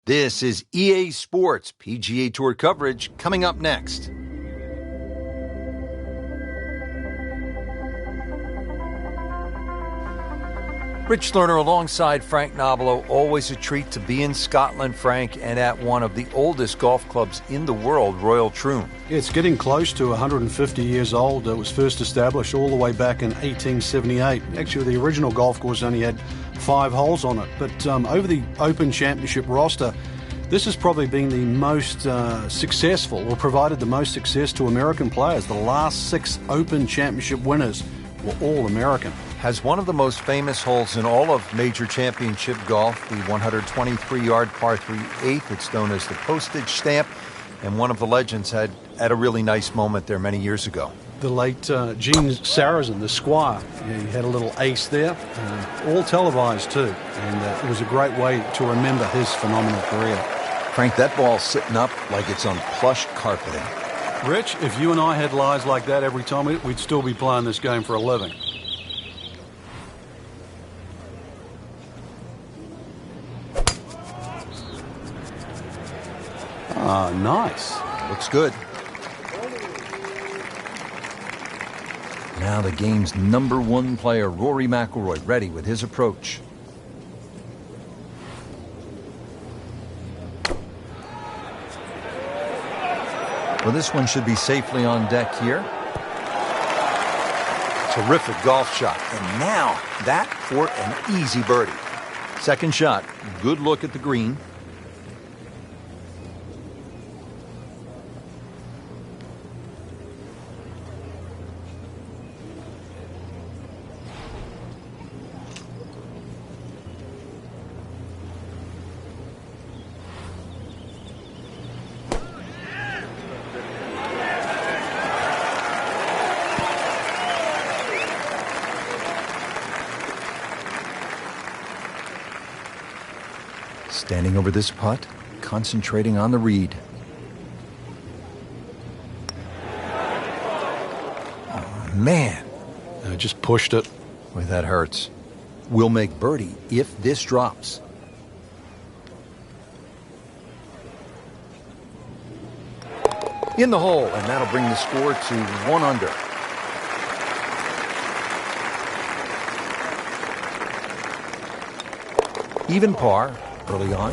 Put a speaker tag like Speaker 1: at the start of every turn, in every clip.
Speaker 1: This is EA Sports PGA Tour coverage coming up next. Rich Lerner alongside Frank Nobilo. Always a treat to be in Scotland, Frank, and at one of the oldest golf clubs in the world, Royal Troon.
Speaker 2: It's getting close to 150 years old. It was first established all the way back in 1878. Actually, the original golf course only had 5 holes on it. But over the Open Championship roster, this has probably been the most successful, or provided the most success to American players. The last 6 Open Championship winners were all American.
Speaker 1: Has one of the most famous holes in all of major championship golf, the 123-yard par 3 8th. It's known as the Postage Stamp, and one of the legends had a really nice moment there many years ago.
Speaker 2: The late Gene Sarazen, the Squire, he had a little ace there, all televised too, and it was a great way to remember his phenomenal career.
Speaker 1: Frank, that ball's sitting up like it's on plush carpeting.
Speaker 2: Rich, if you and I had lives like that every time, we'd still be playing this game for a living. Ah, nice.
Speaker 1: Looks good. Now the game's #1 player, Rory McIlroy, ready with his approach. Well, this one should be safely on deck here. Terrific golf shot. And now that for an easy birdie. Second shot, good look at the green. Standing over this putt, concentrating on the read. Oh, man.
Speaker 2: Just pushed it.
Speaker 1: Boy, that hurts. We'll make birdie if this drops. In the hole, and that'll bring the score to 1 under. Even par early on.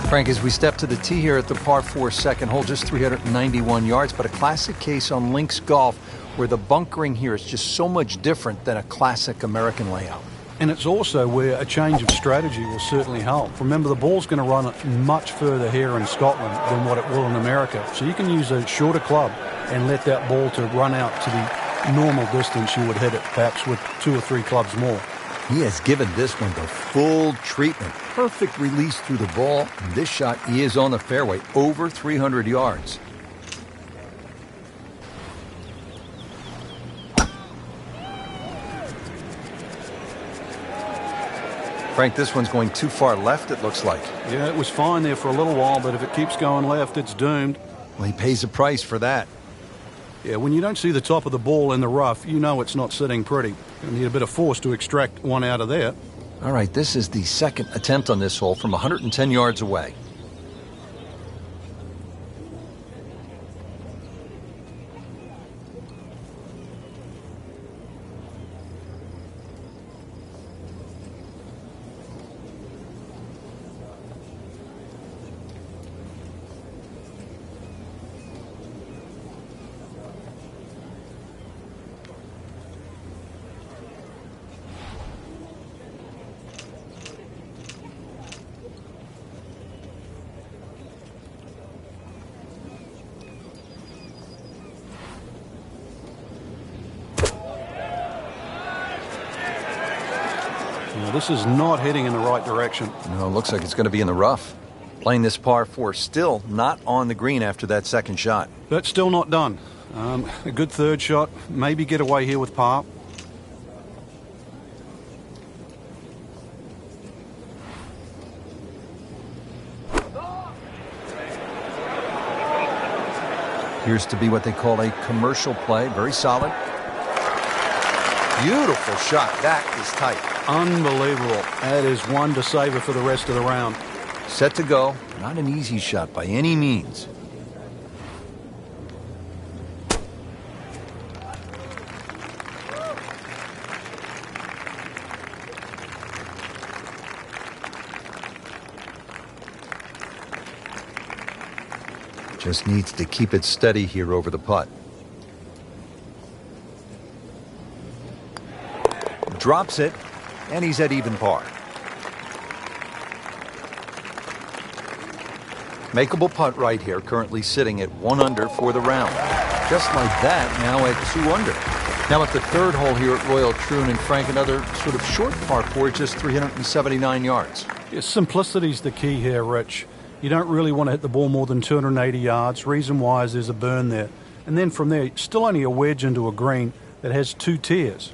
Speaker 1: Frank, as we step to the tee here at the par 4 second hole, just 391 yards, but a classic case on links golf where the bunkering here is just so much different than a classic American layout.
Speaker 2: And it's also where a change of strategy will certainly help. Remember, the ball's going to run much further here in Scotland than what it will in America. So you can use a shorter club and let that ball to run out to the normal distance you would hit it, perhaps with 2 or 3 clubs more.
Speaker 1: He has given this one the full treatment. Perfect release through the ball. And this shot is on the fairway, over 300 yards. Frank, this one's going too far left, it looks like.
Speaker 2: Yeah, it was fine there for a little while, but if it keeps going left, it's doomed.
Speaker 1: Well, he pays a price for that.
Speaker 2: Yeah, when you don't see the top of the ball in the rough, you know it's not sitting pretty. You need a bit of force to extract one out of there.
Speaker 1: All right, this is the second attempt on this hole from 110 yards away.
Speaker 2: This is not heading in the right direction.
Speaker 1: No, it looks like it's going to be in the rough. Playing this par 4, still not on the green after that second shot.
Speaker 2: But still not done. A good third shot. Maybe get away here with par.
Speaker 1: Appears to be what they call a commercial play. Very solid. Beautiful shot. That is tight.
Speaker 2: Unbelievable. That is one to savor for the rest of the round.
Speaker 1: Set to go. Not an easy shot by any means. Just needs to keep it steady here over the putt. Drops it, and he's at even par. Makeable putt right here, currently sitting at 1 under for the round. Just like that, now at 2 under. Now at the third hole here at Royal Troon, and Frank, another sort of short par 4, just 379 yards.
Speaker 2: Yeah, simplicity's the key here, Rich. You don't really want to hit the ball more than 280 yards. Reason why is there's a burn there. And then from there, still only a wedge into a green that has 2 tiers.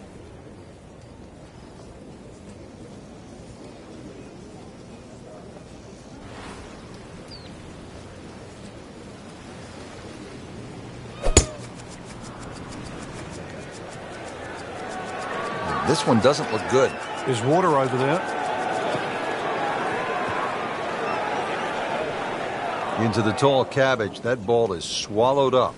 Speaker 1: This one doesn't look good.
Speaker 2: There's water over there.
Speaker 1: Into the tall cabbage. That ball is swallowed up.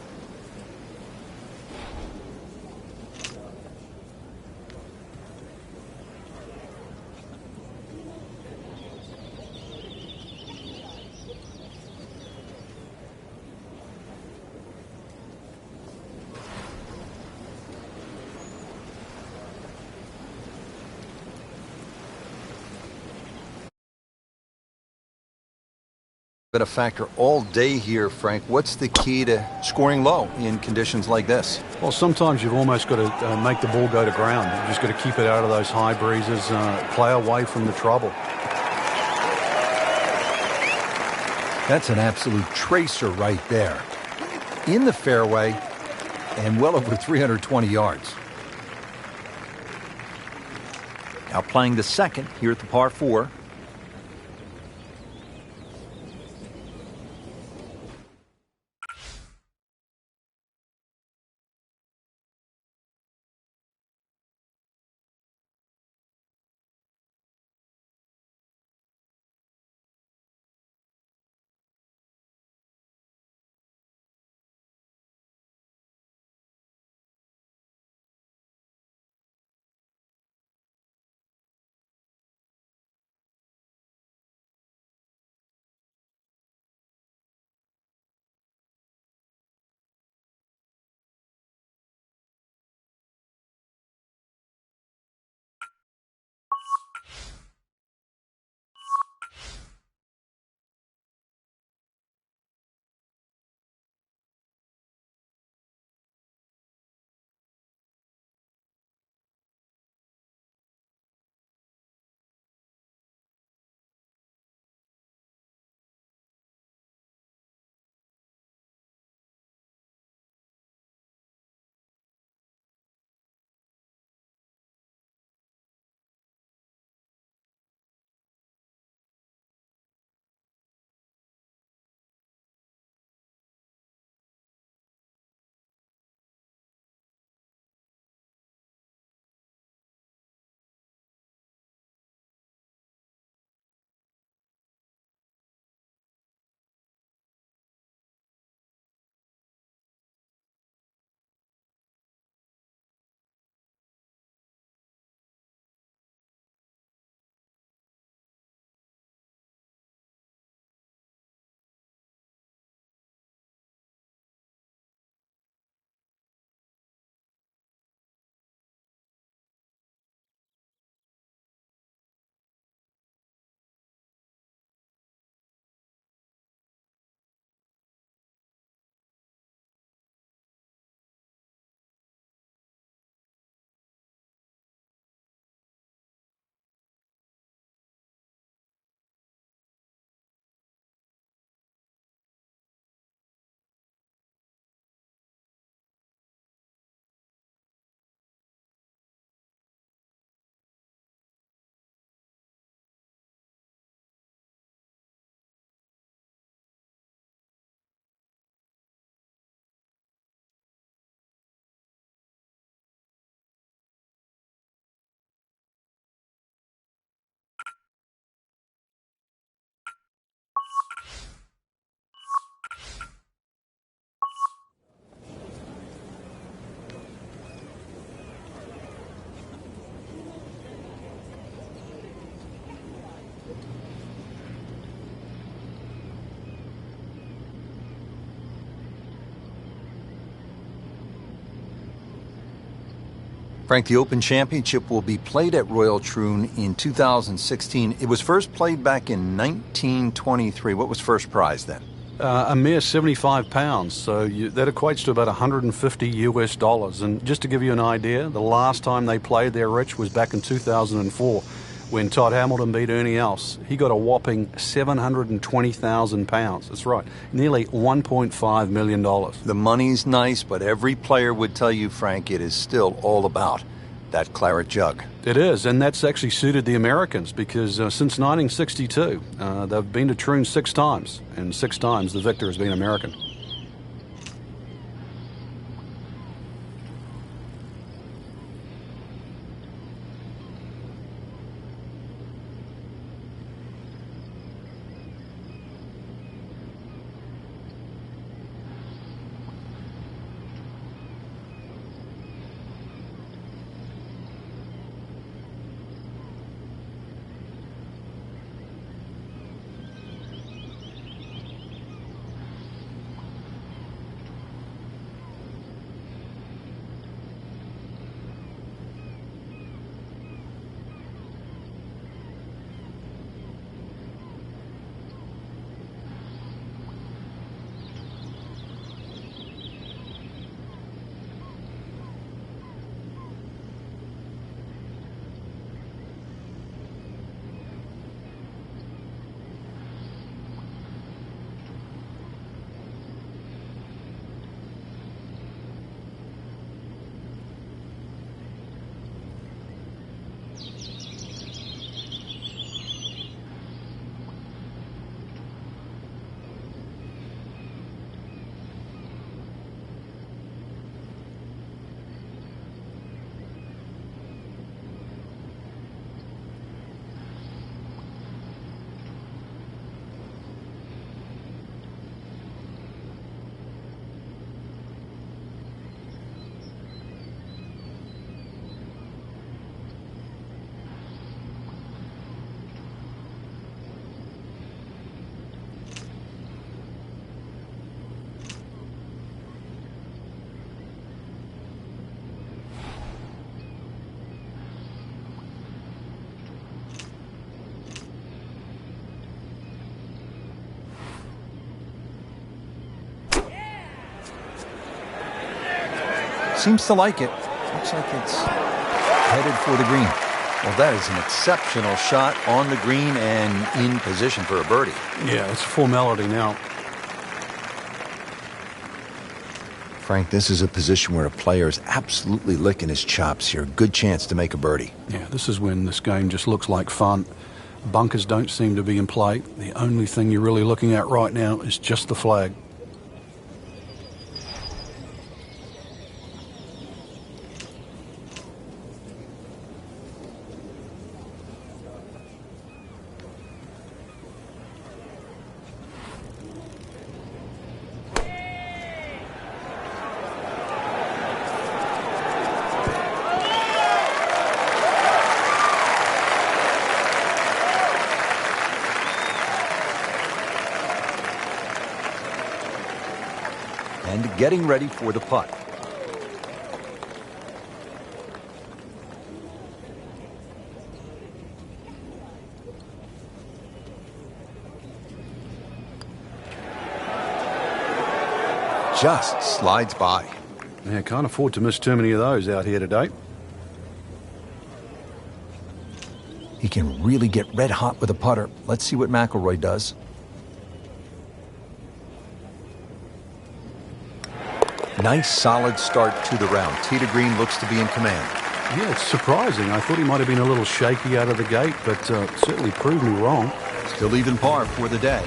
Speaker 1: Been a factor all day here, Frank. What's the key to scoring low in conditions like this?
Speaker 2: Well, sometimes you've almost got to make the ball go to ground. You've just got to keep it out of those high breezes, play away from the trouble.
Speaker 1: That's an absolute tracer right there. In the fairway and well over 320 yards. Now playing the second here at the par 4. Frank, the Open Championship will be played at Royal Troon in 2016. It was first played back in 1923. What was first prize then?
Speaker 2: A mere 75 pounds, so that equates to about 150 US dollars. And just to give you an idea, the last time they played there, Rich, was back in 2004 when Todd Hamilton beat Ernie Els. He got a whopping 720,000 pounds. That's right, nearly $1.5 million.
Speaker 1: The money's nice, but every player would tell you, Frank, it is still all about that claret jug.
Speaker 2: It is, and that's actually suited the Americans because since 1962, they've been to Troon 6 times, and 6 times the victor has been American.
Speaker 1: Seems to like it. Looks like it's headed for the green.
Speaker 3: Well, that is an exceptional shot on the green and in position for a birdie.
Speaker 2: Yeah, it's a formality now.
Speaker 1: Frank, this is a position where a player is absolutely licking his chops here. Good chance to make a birdie.
Speaker 2: Yeah, this is when this game just looks like fun. Bunkers don't seem to be in play. The only thing you're really looking at right now is just the flag.
Speaker 3: And getting ready for the putt.
Speaker 1: Just slides by.
Speaker 2: Yeah, can't afford to miss too many of those out here today.
Speaker 1: He can really get red hot with a putter. Let's see what McIlroy does. Nice, solid start to the round. Tee to green looks to be in command.
Speaker 2: Yeah, it's surprising. I thought he might have been a little shaky out of the gate, but certainly proved me wrong.
Speaker 3: Still even par for the day.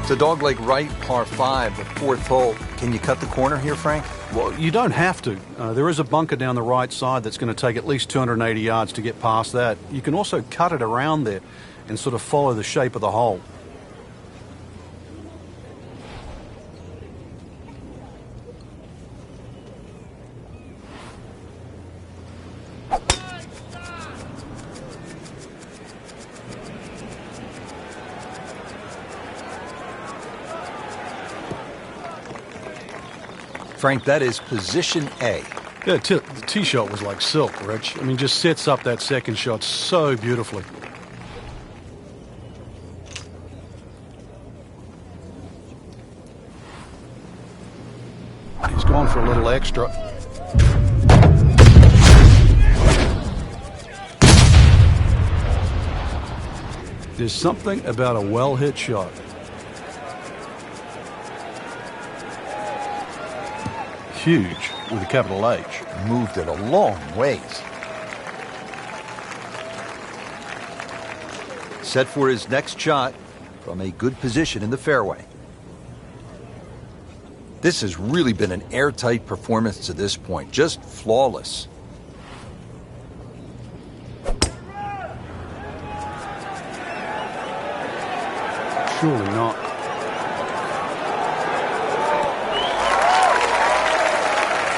Speaker 1: It's a dogleg right, par 5, the fourth hole. Can you cut the corner here, Frank?
Speaker 2: Well, you don't have to. There is a bunker down the right side that's going to take at least 280 yards to get past that. You can also cut it around there and sort of follow the shape of the hole.
Speaker 3: Frank, that is position A.
Speaker 2: Yeah, the tee shot was like silk, Rich. I mean, just sets up that second shot so beautifully. He's gone for a little extra. There's something about a well-hit shot. Huge with a capital H.
Speaker 1: Moved it a long ways.
Speaker 3: Set for his next shot from a good position in the fairway.
Speaker 1: This has really been an airtight performance to this point. Just flawless.
Speaker 2: Surely not.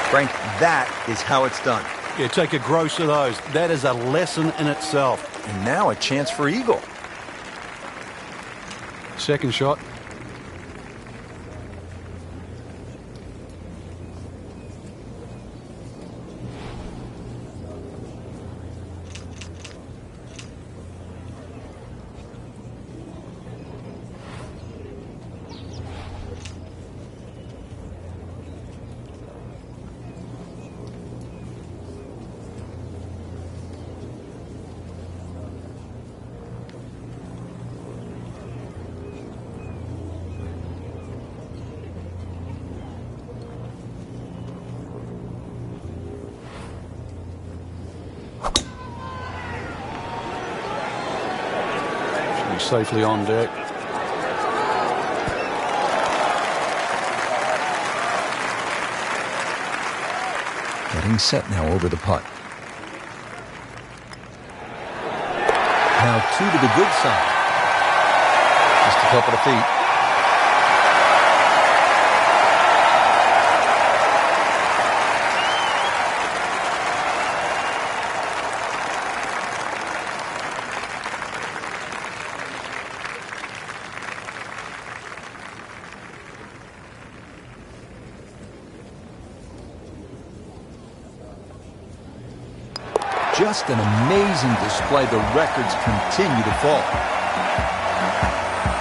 Speaker 3: Frank, that is how it's done.
Speaker 2: Yeah, take a gross of those. That is a lesson in itself.
Speaker 1: And now a chance for eagle.
Speaker 2: Second shot. Safely on deck.
Speaker 1: Getting set now over the putt. Now two to the good side. Just a couple of feet.
Speaker 3: Just an amazing display. The records continue to fall.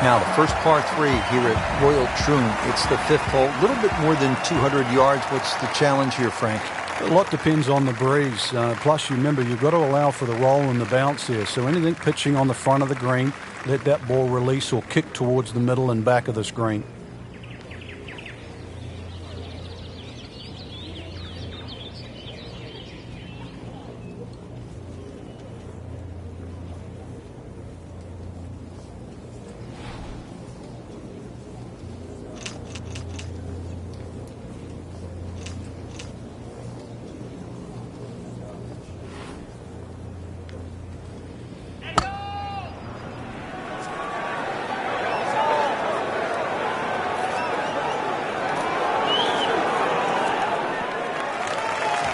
Speaker 3: Now, the first par 3 here at Royal Troon. It's the 5th hole, a little bit more than 200 yards. What's the challenge here, Frank?
Speaker 2: A lot depends on the breeze. Plus, you remember, you've got to allow for the roll and the bounce here. So anything pitching on the front of the green, let that ball release or kick towards the middle and back of the screen.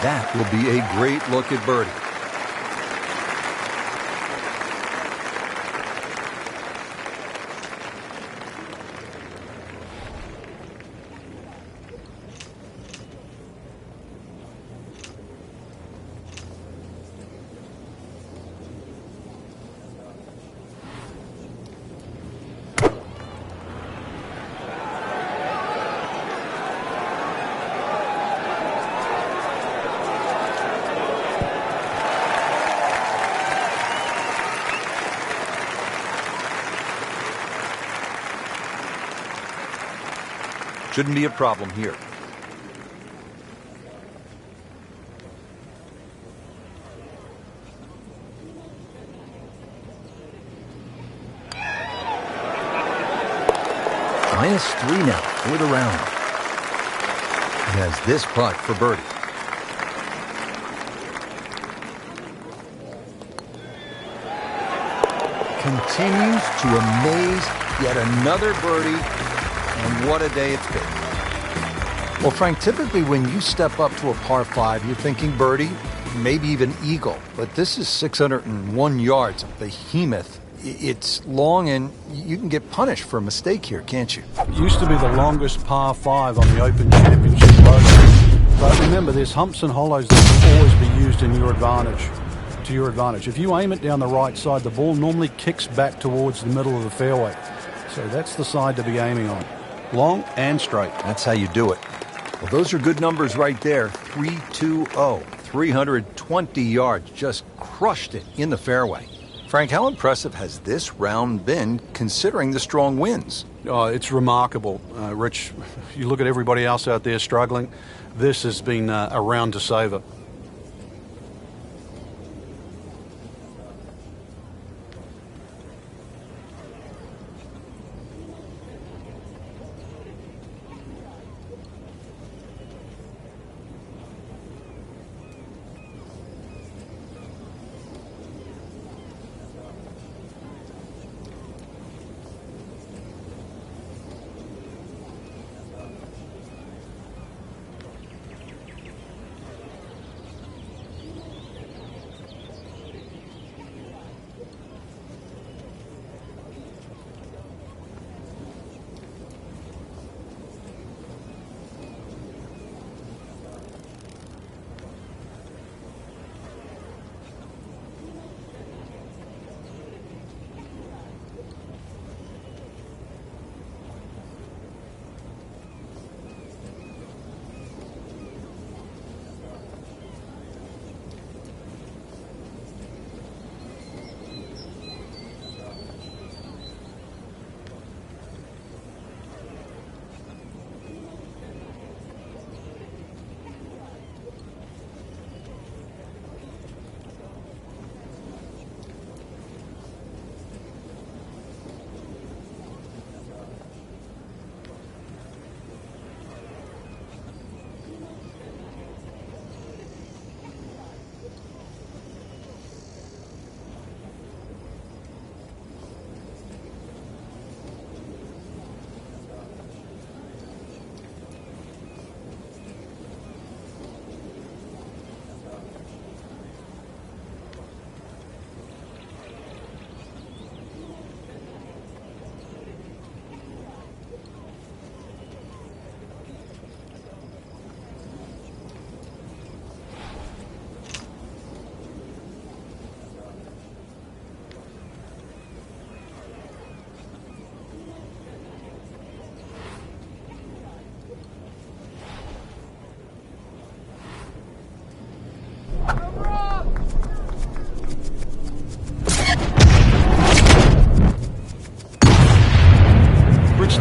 Speaker 3: That will be a great look at birdie.
Speaker 1: Shouldn't be a problem here.
Speaker 3: -3 now for the round.
Speaker 1: He has this putt for birdie.
Speaker 3: Continues to amaze. Yet another birdie. And what a day it's been.
Speaker 1: Well, Frank, typically when you step up to a par 5, you're thinking birdie, maybe even eagle. But this is 601 yards, a behemoth. It's long, and you can get punished for a mistake here, can't you?
Speaker 2: It used to be the longest par 5 on the Open Championship logo. But remember, there's humps and hollows that can always be used in your advantage. To your advantage. If you aim it down the right side, the ball normally kicks back towards the middle of the fairway. So that's the side to be aiming on. Long and straight.
Speaker 1: That's how you do it.
Speaker 3: Well, those are good numbers right there. 320, 320 yards. Just crushed it in the fairway.
Speaker 1: Frank, how impressive has this round been considering the strong winds?
Speaker 2: Oh, it's remarkable, Rich. You look at everybody else out there struggling. This has been a round to savor.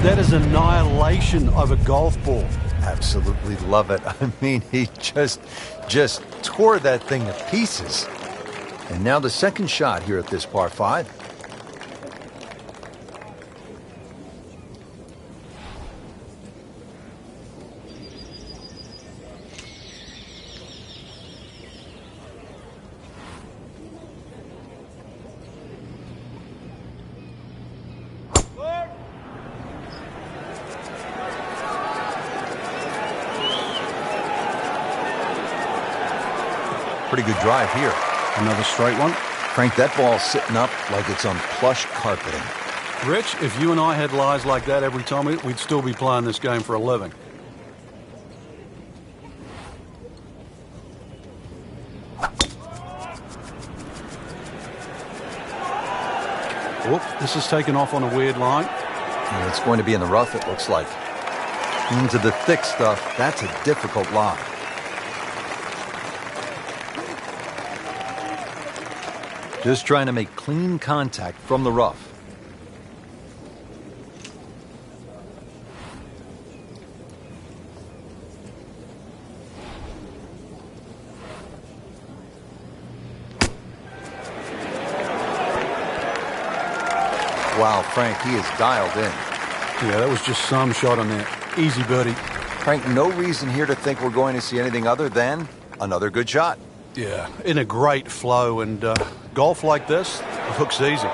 Speaker 2: that is annihilation of a golf ball.
Speaker 1: Absolutely love it. I mean, he just tore that thing to pieces.
Speaker 3: And now the second shot here at this par 5.
Speaker 1: Pretty good drive here.
Speaker 2: Another straight one.
Speaker 3: Frank, that ball's sitting up like it's on plush carpeting.
Speaker 2: Rich, if you and I had lies like that every time, we'd still be playing this game for a living. Whoop, this is taken off on a weird line.
Speaker 3: And it's going to be in the rough, it looks like.
Speaker 1: Into the thick stuff, that's a difficult lie. Just trying to make clean contact from the rough. Wow, Frank, he is dialed in.
Speaker 2: Yeah, that was just some shot on there. Easy birdie.
Speaker 1: Frank, no reason here to think we're going to see anything other than another good shot.
Speaker 2: Yeah, in a great flow, and golf like this, the hook's easy.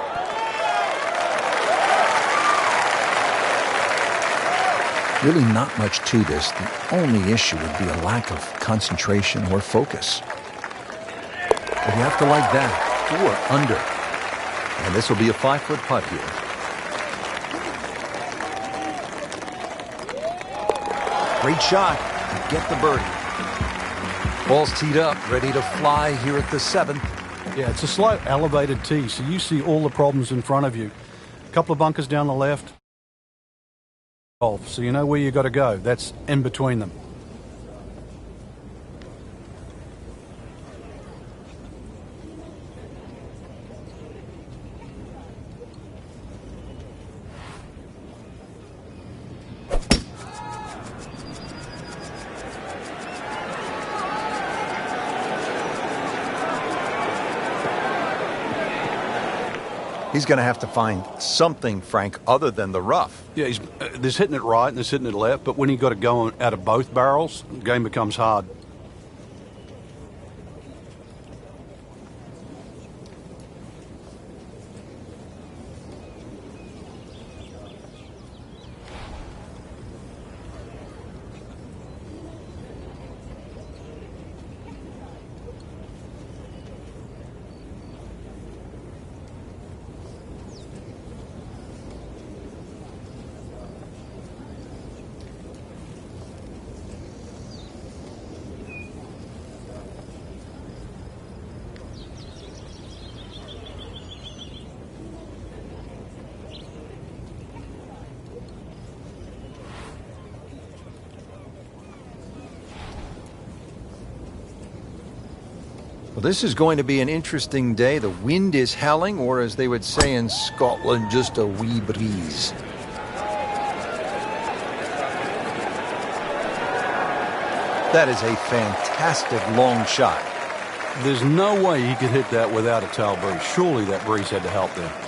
Speaker 3: Really not much to this. The only issue would be a lack of concentration or focus. But you have to like that, or under.
Speaker 1: And this will be a 5-foot putt here. Great shot to get the birdie. Ball's teed up, ready to fly here at the 7th.
Speaker 2: Yeah, it's a slight elevated tee, so you see all the problems in front of you. A couple of bunkers down the left. Golf, so you know where you got to go. That's in between them.
Speaker 1: He's going to have to find something, Frank, other than the rough.
Speaker 2: Yeah, there's hitting it right and there's hitting it left, but when you got to go out of both barrels, the game becomes hard.
Speaker 1: Well, this is going to be an interesting day. The wind is howling, or as they would say in Scotland, just a wee breeze. That is a fantastic long shot.
Speaker 2: There's no way he could hit that without a tail breeze. Surely that breeze had to help there.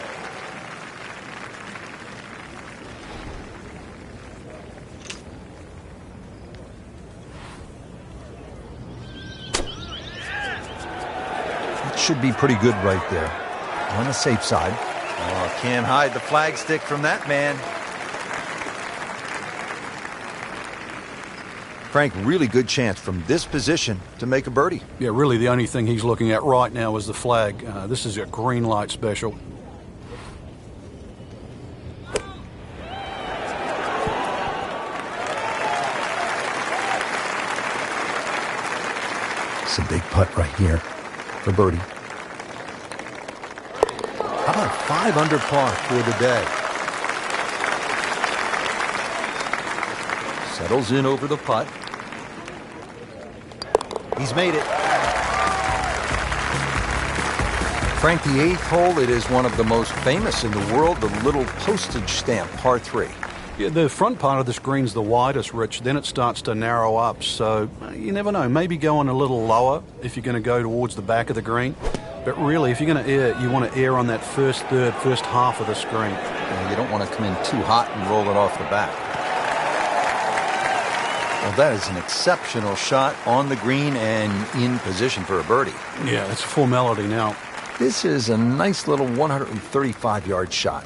Speaker 1: Should be pretty good right there. On the safe side. Oh, can't hide the flagstick from that man. Frank, really good chance from this position to make a birdie.
Speaker 2: Yeah, really the only thing he's looking at right now is the flag. This is a green light special.
Speaker 3: It's a big putt right here for birdie.
Speaker 1: How about 5 under par for the day? Settles in over the putt. He's made it. Frank, the 8th hole, it is one of the most famous in the world, the little Postage Stamp par 3.
Speaker 2: Yeah, the front part of the screen's the widest, Rich. Then it starts to narrow up. So you never know. Maybe going a little lower if you're going to go towards the back of the green. But really, if you're going to air, you want to air on that first third, first half of the screen.
Speaker 3: Yeah, you don't want to come in too hot and roll it off the back.
Speaker 1: Well, that is an exceptional shot on the green and in position for a birdie.
Speaker 2: Yeah, it's a formality now.
Speaker 1: This is a nice little 135-yard shot.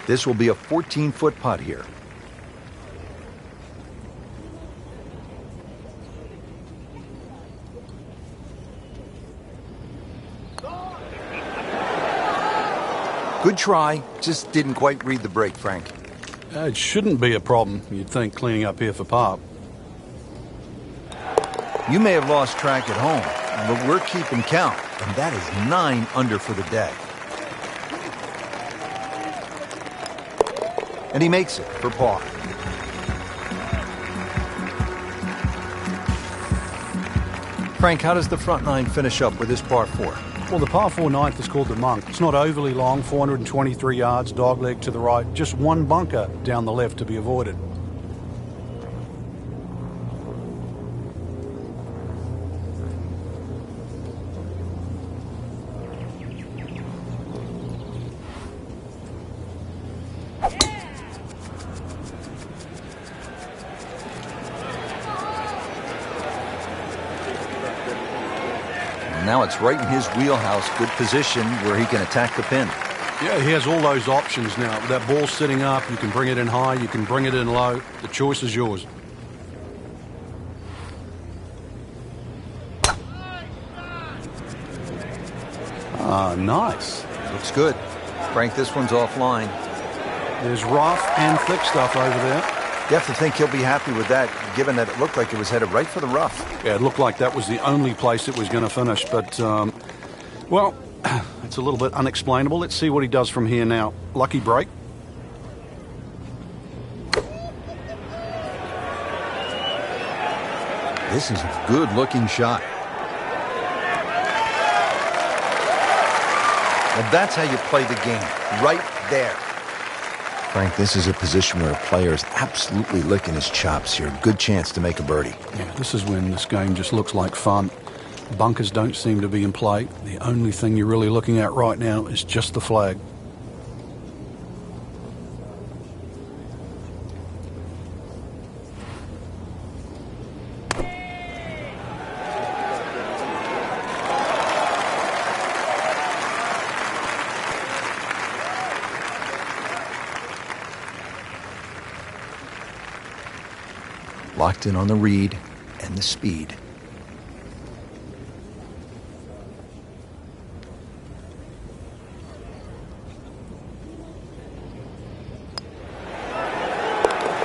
Speaker 1: This will be a 14-foot putt here. Good try, just didn't quite read the break, Frank.
Speaker 2: It shouldn't be a problem, you'd think, cleaning up here for par.
Speaker 1: You may have lost track at home, but we're keeping count, and that is 9 under for the day. And he makes it for par. Frank, how does the front nine finish up with this par 4?
Speaker 2: Well, the par 4 ninth is called the Monk. It's not overly long, 423 yards, dogleg to the right, just one bunker down the left to be avoided.
Speaker 1: Now it's right in his wheelhouse, good position where he can attack the pin.
Speaker 2: Yeah, he has all those options now. With that ball sitting up, you can bring it in high, you can bring it in low. The choice is yours. Ah, nice.
Speaker 1: Looks good. Frank, this one's offline.
Speaker 2: There's rough and thick stuff over there.
Speaker 1: You have to think he'll be happy with that, given that it looked like it was headed right for the rough.
Speaker 2: Yeah, it looked like that was the only place it was going to finish. But, well, it's a little bit unexplainable. Let's see what he does from here now. Lucky break.
Speaker 1: This is a good-looking shot. Well, that's how you play the game, right there. Frank, this is a position where a player is absolutely licking his chops here. Good chance to make a birdie.
Speaker 2: Yeah, this is when this game just looks like fun. Bunkers don't seem to be in play. The only thing you're really looking at right now is just the flag.
Speaker 1: Locked in on the read and the speed.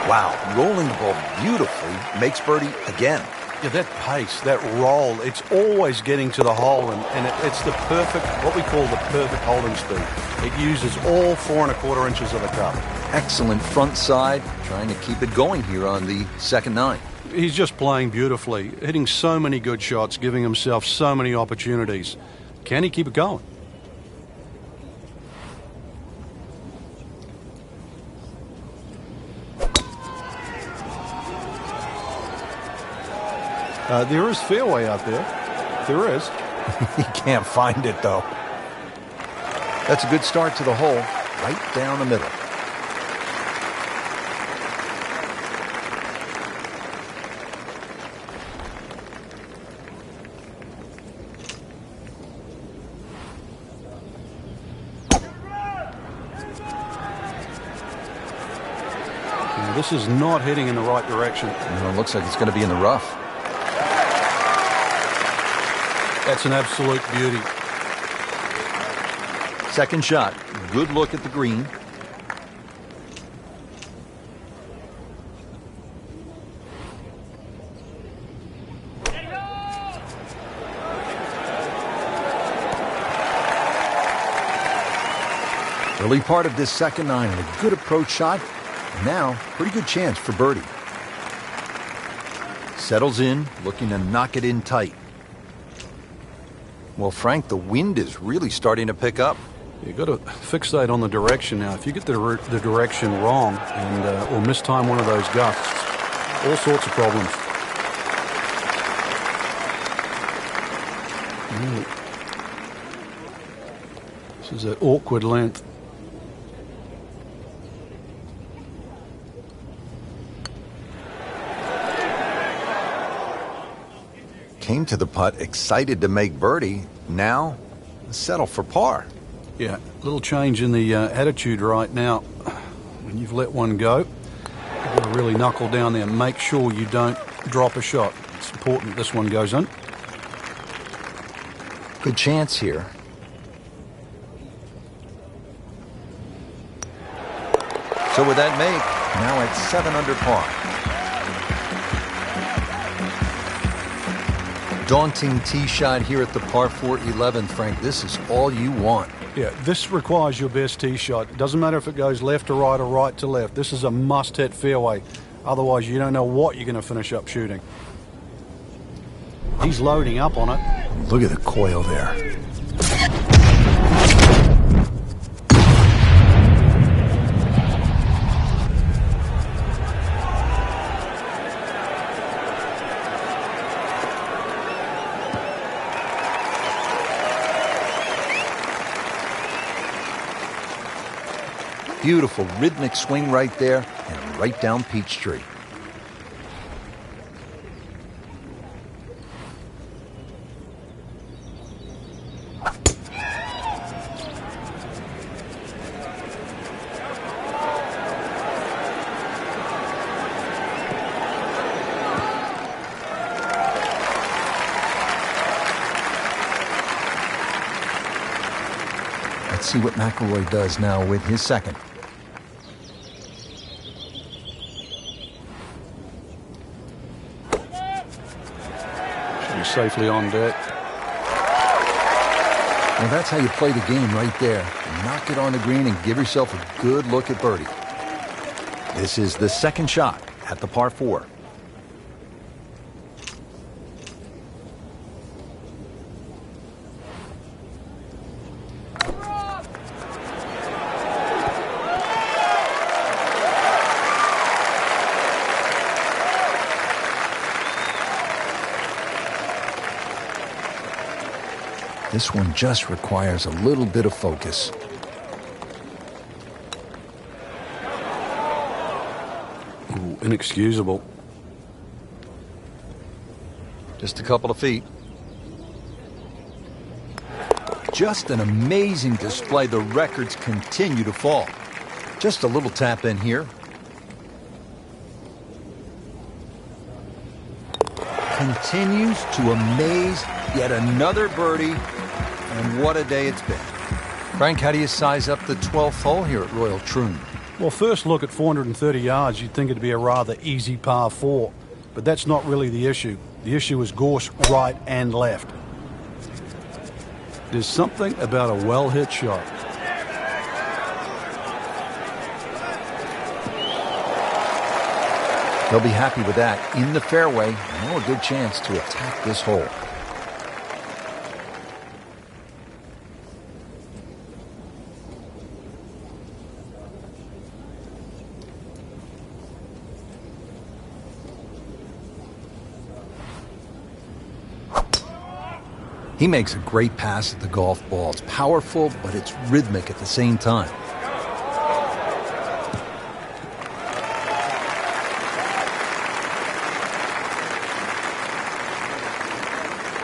Speaker 1: Wow, rolling the ball beautifully, makes birdie again.
Speaker 2: Yeah, that pace, that roll, it's always getting to the hole, and it's the perfect, what we call the perfect holding speed. It uses all 4 1/4 inches of the cup.
Speaker 1: Excellent front side, trying to keep it going here on the second 9.
Speaker 2: He's just playing beautifully, hitting so many good shots, giving himself so many opportunities. Can he keep it going? There is fairway out there. There is.
Speaker 1: He can't find it, though. That's a good start to the hole, right down the middle.
Speaker 2: this is not heading in the right direction.
Speaker 3: It looks like it's going to be in the rough.
Speaker 2: That's an absolute beauty.
Speaker 1: Second shot. Good look at the green.
Speaker 3: Early part of this second nine and a good approach shot. Now, pretty good chance for birdie.
Speaker 1: Settles in, looking to knock it in tight. Well, Frank, the wind is really starting to pick up.
Speaker 2: You've got to fixate on the direction now. If you get the direction wrong and or mistime one of those gusts, all sorts of problems. This is an awkward length.
Speaker 1: Came to the putt excited to make birdie. Now, settle for par.
Speaker 2: Yeah, a little change in the attitude right now. When you've let one go, you've got to really knuckle down there and make sure you don't drop a shot. It's important this one goes in.
Speaker 1: Good chance here. So with that make, now at 7 under par. Daunting tee shot here at the par 4 11th, Frank. This is all you want.
Speaker 2: Yeah, this requires your best tee shot. Doesn't matter if it goes left to right or right to left. This is a must-hit fairway. Otherwise, you don't know what you're going to finish up shooting. He's loading up on it.
Speaker 3: Look at the coil there.
Speaker 1: Beautiful rhythmic swing right there and right down Peachtree.
Speaker 3: Let's see what McIlroy does now with his second.
Speaker 2: Safely on deck.
Speaker 3: Well, that's how you play the game right there. Knock it on the green and give yourself a good look at birdie.
Speaker 1: This is the second shot at the par 4.
Speaker 3: This one just requires a little bit of focus.
Speaker 2: Ooh, inexcusable.
Speaker 1: Just a couple of feet.
Speaker 3: Just an amazing display. The records continue to fall.
Speaker 1: Just a little tap in here. Continues to amaze. Yet another birdie. And what a day it's been. Frank, how do you size up the 12th hole here at Royal Troon?
Speaker 2: Well, first look at 430 yards, you'd think it'd be a rather easy par 4. But that's not really the issue. The issue is gorse right and left. There's something about a well-hit shot.
Speaker 3: They'll be happy with that. In the fairway, now a good chance to attack this hole. He makes a great pass at the golf ball. It's powerful, but it's rhythmic at the same time.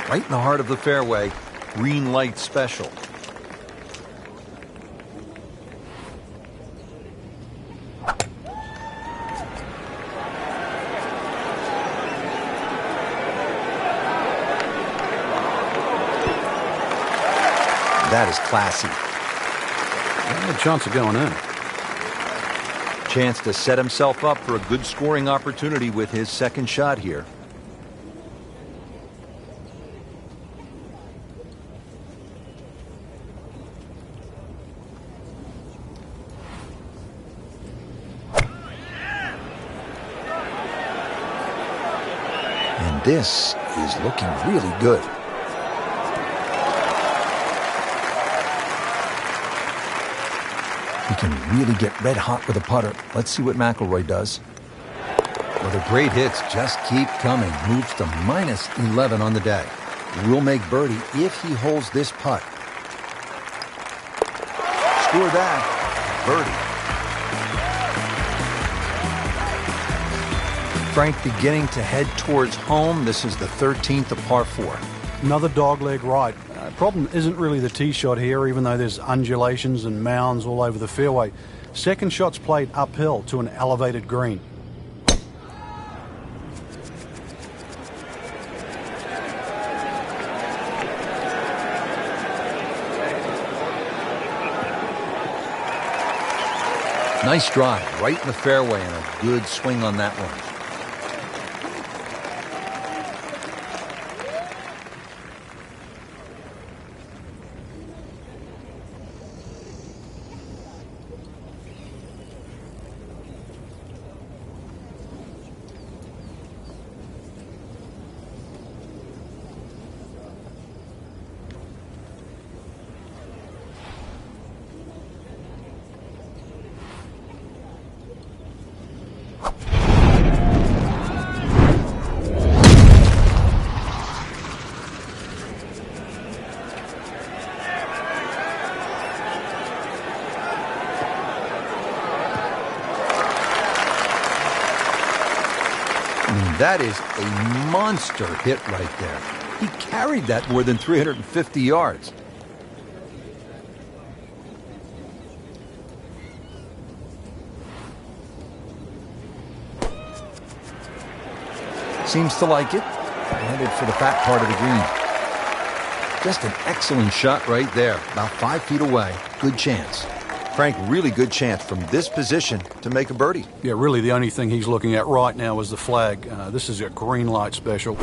Speaker 1: Right in the heart of the fairway, green light special. that is classy.
Speaker 2: A chance of going in.
Speaker 1: Chance to set himself up for a good scoring opportunity with his second shot here. And this is looking really good. He can really get red hot with a putter. Let's see what McIlroy does. Well, the great hits just keep coming. Moves to -11 on the day. Will make birdie if he holds this putt. Score that. Birdie. Frank beginning to head towards home. This is the 13th of par 4.
Speaker 2: Another dogleg right. Problem isn't really the tee shot here, even though there's undulations and mounds all over the fairway. Second shot's played uphill to an elevated green.
Speaker 1: Nice drive, right in the fairway, and a good swing on that one. That is a monster hit right there. He carried that more than 350 yards. Seems to like it. Headed for the fat part of the green. Just an excellent shot right there. About 5 feet away. Good chance. Frank, really good chance from this position to make a birdie.
Speaker 2: Yeah, really the only thing he's looking at right now is the flag. This is a green light special.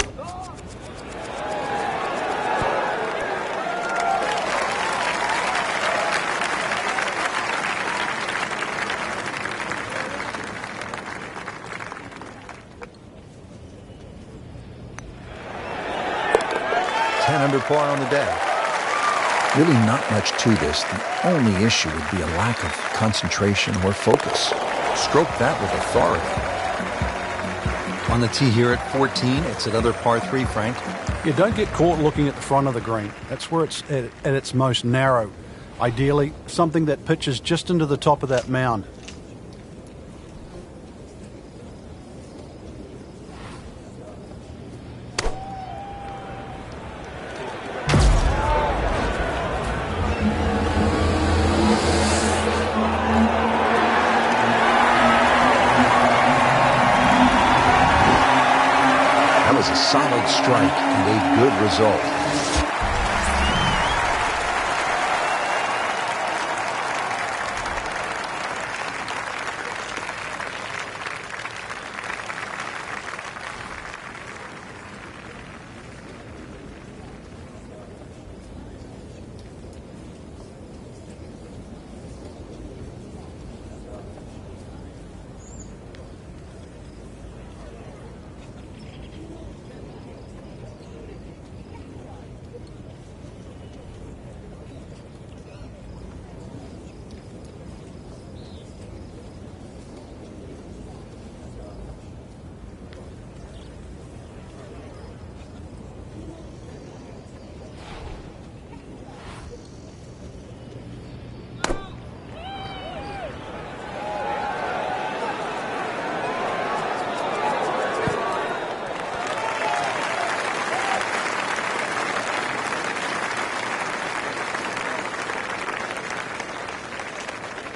Speaker 1: Under par on the day.
Speaker 3: Really not much to this. The only issue would be a lack of concentration or focus.
Speaker 1: Stroke that with authority. On the tee here at 14, it's another par 3, Frank.
Speaker 2: You don't get caught looking at the front of the green. That's where it's at its most narrow. Ideally, something that pitches just into the top of that mound.
Speaker 1: A solid strike and a good result.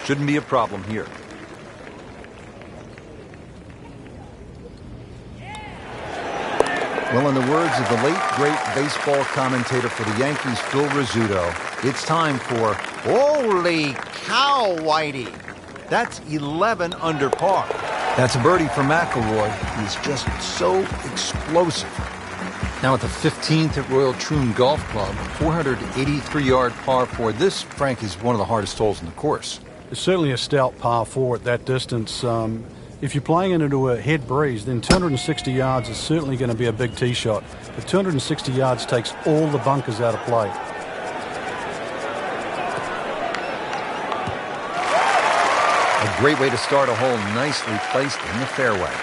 Speaker 1: Shouldn't be a problem here. Well, in the words of the late, great baseball commentator for the Yankees, Phil Rizzuto, It's time for Holy Cow, Whitey. That's 11 under par. That's a birdie for McIlroy. He's just so explosive. Now at the 15th at Royal Troon Golf Club, 483-yard par 4. This, Frank, is one of the hardest holes in the course.
Speaker 2: It's certainly a stout par 4 at that distance. If you're playing it into a head breeze, then 260 yards is certainly going to be a big tee shot. But 260 yards takes all the bunkers out of play.
Speaker 1: A great way to start a hole, nicely placed in the fairway.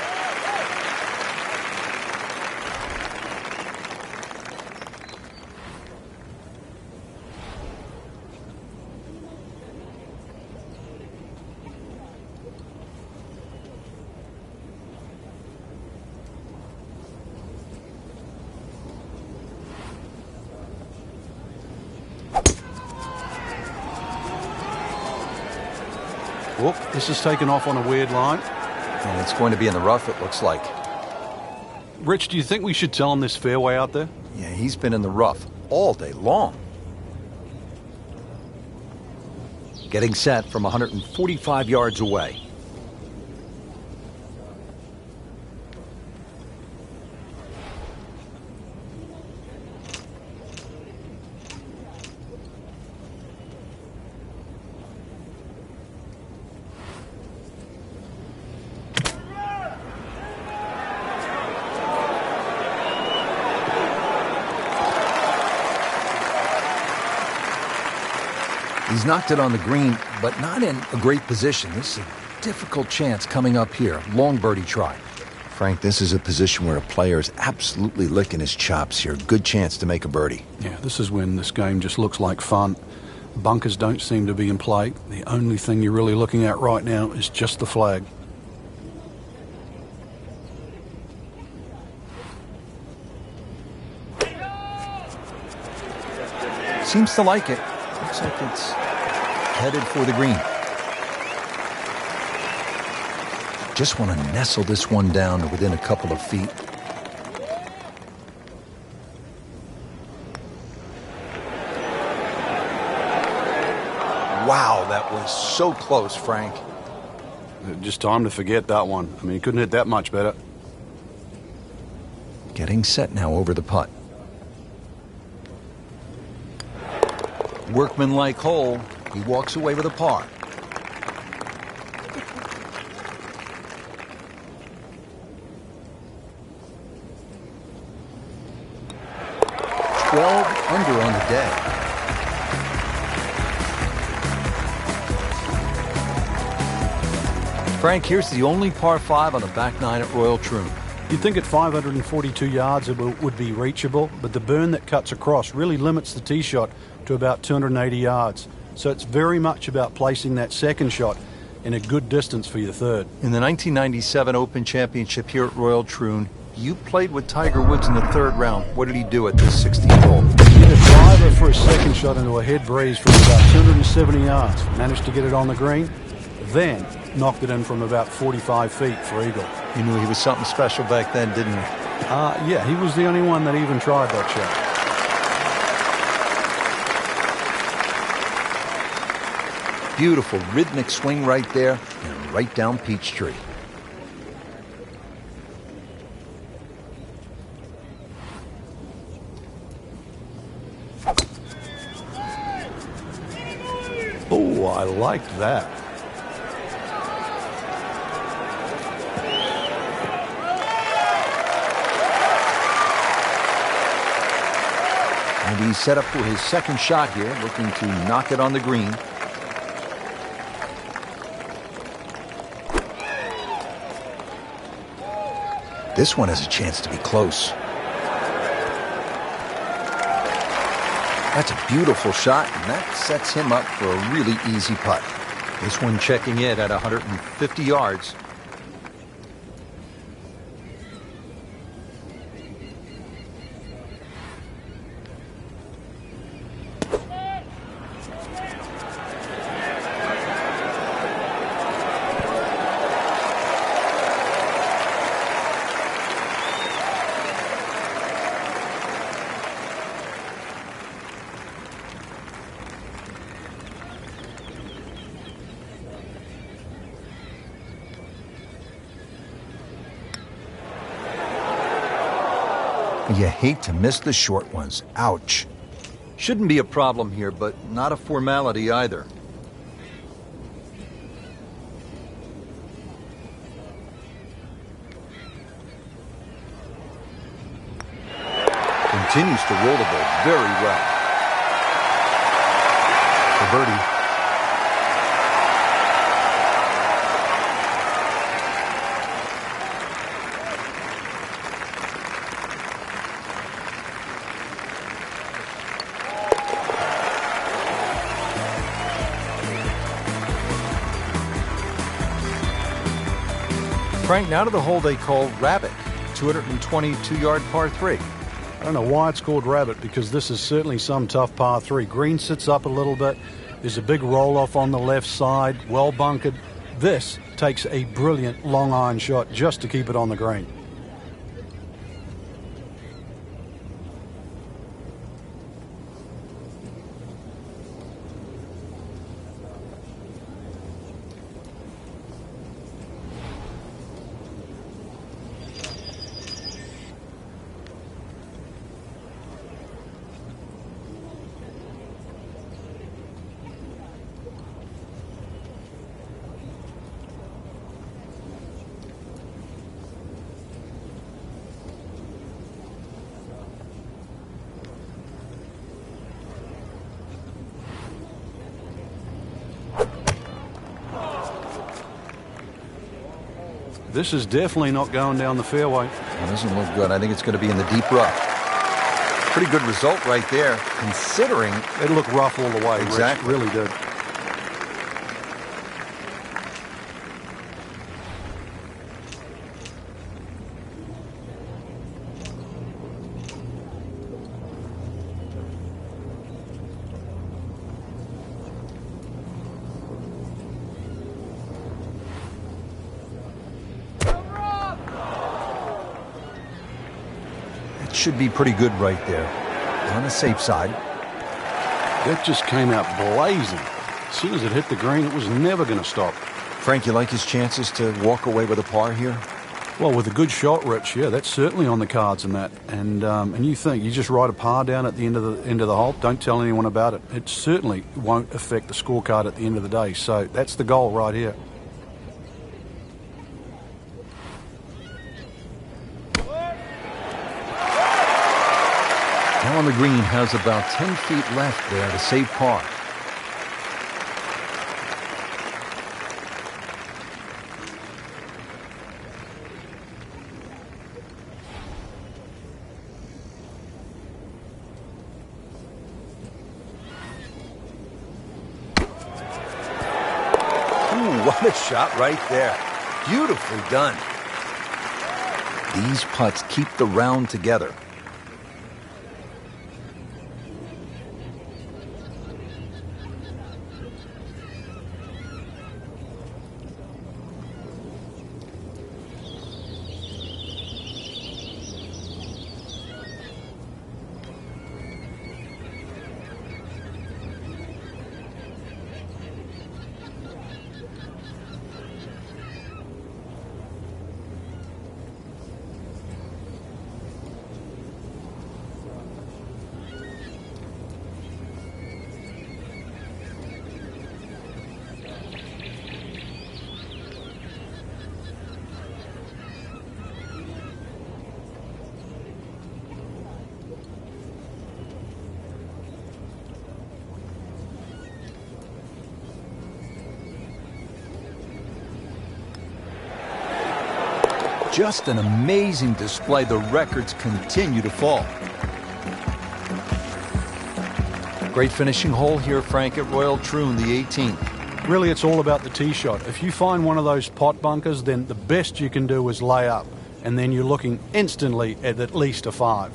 Speaker 2: Whoop, this is taken off on a weird line.
Speaker 1: And it's going to be in the rough, it looks like.
Speaker 2: Rich, do you think we should tell him this fairway out there?
Speaker 1: Yeah, he's been in the rough all day long. Getting set from 145 yards away. He's knocked it on the green, but not in a great position. This is a difficult chance coming up here. Long birdie try. Frank, this is a position where a player is absolutely licking his chops here. Good chance to make a birdie.
Speaker 2: Yeah, this is when this game just looks like fun. Bunkers don't seem to be in play. The only thing you're really looking at right now is just the flag.
Speaker 1: Seems to like it. Looks like it's headed for the green. Just want to nestle this one down to within a couple of feet. Wow, that was so close, Frank.
Speaker 2: Just time to forget that one. I mean, he couldn't hit that much better.
Speaker 1: Getting set now over the putt. Workmanlike hole. He walks away with a par. Under on the day. Frank, here's the only par 5 on the back 9 at Royal Troon.
Speaker 2: You'd think at 542 yards it would be reachable, but the burn that cuts across really limits the tee shot to about 280 yards. So it's very much about placing that second shot in a good distance for your third.
Speaker 1: In the 1997 Open Championship here at Royal Troon, you played with Tiger Woods in the third round. What did he do at this 16th hole?
Speaker 2: He hit a driver for his second shot into a head breeze from about 270 yards. Managed to get it on the green, then knocked it in from about 45 feet for eagle.
Speaker 1: You knew he was something special back then, didn't you?
Speaker 2: Yeah, he was the only one that even tried that shot.
Speaker 1: Beautiful rhythmic swing right there and right down Peachtree.
Speaker 2: Oh, I liked that.
Speaker 1: And he's set up for his second shot here, looking to knock it on the green. This one has a chance to be close. That's a beautiful shot, and that sets him up for a really easy putt. This one checking in at 150 yards.
Speaker 3: You hate to miss the short ones. Ouch.
Speaker 1: Shouldn't be a problem here, but not a formality either. Continues to roll the ball very well. For birdie. Frank, now to the hole they call Rabbit, 222-yard par 3.
Speaker 2: I don't know why it's called Rabbit, because this is certainly some tough par 3. Green sits up a little bit. There's a big roll-off on the left side, well bunkered. This takes a brilliant long iron shot just to keep it on the green. This is definitely not going down the fairway.
Speaker 1: It doesn't look good. I think it's going to be in the deep rough. Pretty good result right there, considering...
Speaker 2: It looked rough all the way.
Speaker 1: Exactly.
Speaker 2: Rich, really did.
Speaker 1: Should be pretty good right there. On the safe side.
Speaker 2: That just came out blazing. As soon as it hit the green, it was never going to stop.
Speaker 1: Frank, you like his chances to walk away with a par here?
Speaker 2: Well, with a good shot, Rich, yeah, that's certainly on the cards in that. And you think you just write a par down at the end of the hole. Don't tell anyone about it. It certainly won't affect the scorecard at the end of the day. So that's the goal right here.
Speaker 1: Now on the green has about 10 feet left there to save par. Ooh, what a shot right there. Beautifully done. These putts keep the round together. Just an amazing display. The records continue to fall. Great finishing hole here, Frank, at Royal Troon, the 18th.
Speaker 2: Really, it's all about the tee shot. If you find one of those pot bunkers, then the best you can do is lay up, and then you're looking instantly at least a 5.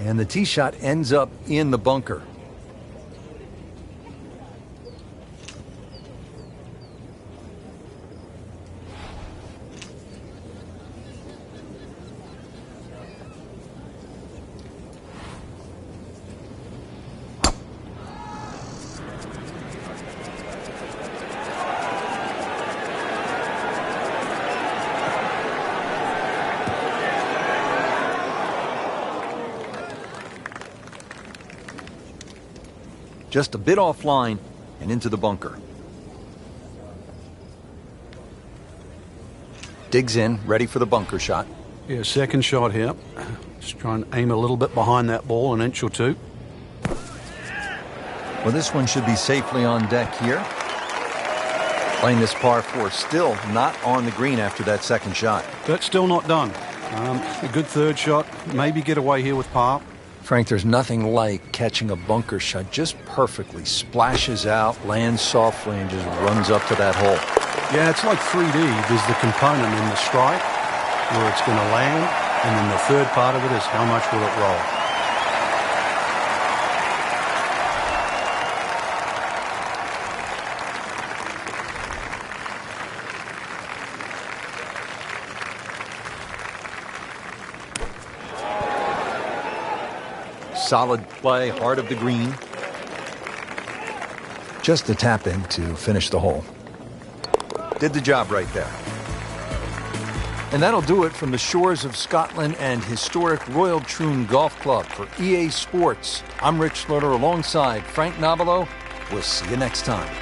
Speaker 1: And the tee shot ends up in the bunker. Just a bit offline and into the bunker. Digs in, ready for the bunker shot.
Speaker 2: Yeah, second shot here. Just try and aim a little bit behind that ball, an inch or two.
Speaker 1: Well, this one should be safely on deck here. Playing this par 4, still not on the green after that second shot.
Speaker 2: That's still not done. A good third shot. Maybe get away here with par.
Speaker 3: Frank, there's nothing like catching a bunker shot just perfectly. Splashes out, lands softly, and just runs up to that hole.
Speaker 2: Yeah, it's like 3D. There's the component in the strike where it's going to land, and then the third part of it is how much will it roll.
Speaker 1: Solid play, heart of the green.
Speaker 3: Just a tap in to finish the hole.
Speaker 1: Did the job right there. And that'll do it from the shores of Scotland and historic Royal Troon Golf Club. For EA Sports, I'm Rich Slaughter alongside Frank Nobilo. We'll see you next time.